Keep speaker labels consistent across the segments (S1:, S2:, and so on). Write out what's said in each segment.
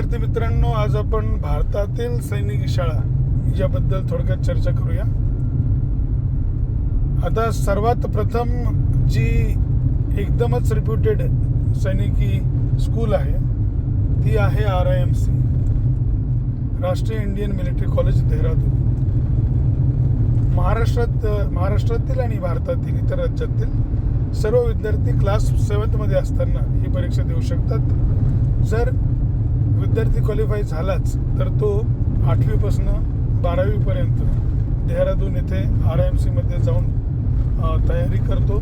S1: विद्यार्थी मित्रांनो, आज आपण भारतातील सैनिकी शाळा याबद्दल थोडक्यात चर्चा करूया. आता सर्वात प्रथम जी एकदमच रिप्युटेड सैनिकी स्कूल आहे ती आहे RIMC, राष्ट्रीय इंडियन मिलिटरी कॉलेज, देहरादून. महाराष्ट्रातील आणि भारतातील इतर राज्यातील सर्व विद्यार्थी क्लास 7 मध्ये असताना ही परीक्षा देऊ शकतात. जर विद्यार्थी क्वालिफाय झालाच तर तो 8वी पासून 12वी पर्यंत देहरादून येथे RIMC मध्ये जाऊन तयारी करतो.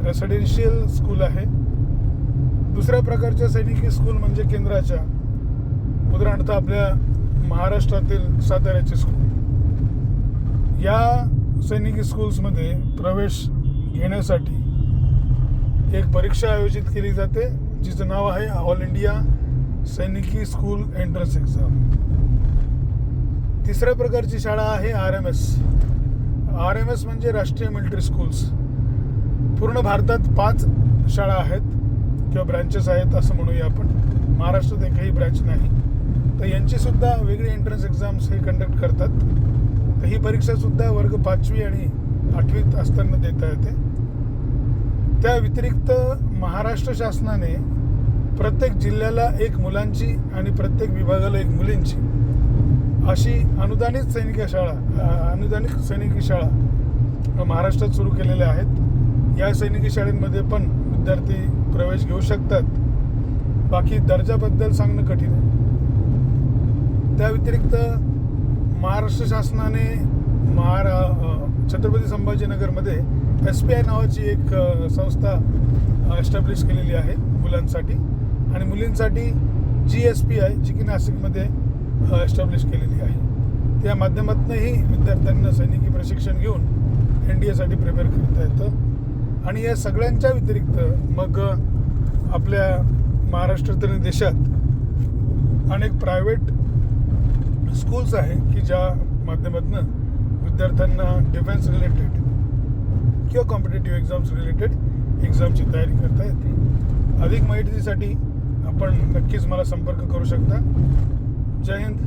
S1: रेसिडेन्शियल स्कूल आहे. दुसऱ्या प्रकारच्या सैनिकी स्कूल म्हणजे केंद्राच्या, उदाहरणार्थ आपल्या महाराष्ट्रातील साताऱ्याची स्कूल. या सैनिकी स्कूल्समध्ये प्रवेश घेण्यासाठी एक परीक्षा आयोजित केली जाते जिचं नाव आहे ऑल इंडिया सैनिकी स्कूल एंट्रन्स एक्झाम. तिसऱ्या प्रकारची शाळा आहे RMS म्हणजे राष्ट्रीय मिलिटरी स्कूल्स. पूर्ण भारतात 5 शाळा आहेत किंवा ब्रँचेस आहेत असं म्हणूया आपण. महाराष्ट्रात एकही ब्रँच नाही, तर यांची सुद्धा वेगळी एंट्रन्स एक्झाम्स हे कंडक्ट करतात. तर ही परीक्षा सुद्धा वर्ग 5वी आणि 8वीत असताना देता येते. त्या व्यतिरिक्त महाराष्ट्र शासनाने प्रत्येक जिल्ह्याला एक मुलांची आणि प्रत्येक विभागाला एक मुलींची अशी अनुदानित सैनिकी शाळा महाराष्ट्रात सुरू केलेल्या आहेत. या सैनिकी शाळेमध्ये पण विद्यार्थी प्रवेश घेऊ शकतात. बाकी दर्जाबद्दल सांगणं कठीण आहे. त्या व्यतिरिक्त महाराष्ट्र शासनाने छत्रपती संभाजीनगरमध्ये SPI नावाची एक संस्था एस्टॅब्लिश केलेली आहे मुलांसाठी, आणि मुलींसाठी GSPI जी की नाशिकमध्ये एस्टॅब्लिश केलेली आहे. त्या माध्यमातूनही विद्यार्थ्यांना सैनिकी प्रशिक्षण घेऊन NDAसाठी प्रिपेअर करता येतं. आणि या सगळ्यांच्या व्यतिरिक्त मग आपल्या महाराष्ट्रातील आणि देशात अनेक प्रायव्हेट स्कूल्स आहे की ज्या माध्यमातून विद्यार्थ्यांना डिफेन्स रिलेटेड किंवा कॉम्पिटेटिव्ह एक्झाम्स रिलेटेड एक्झामची तयारी करता येते. अधिक माहितीसाठी आपण नक्कीच मला संपर्क करू शकता. जय हिंद.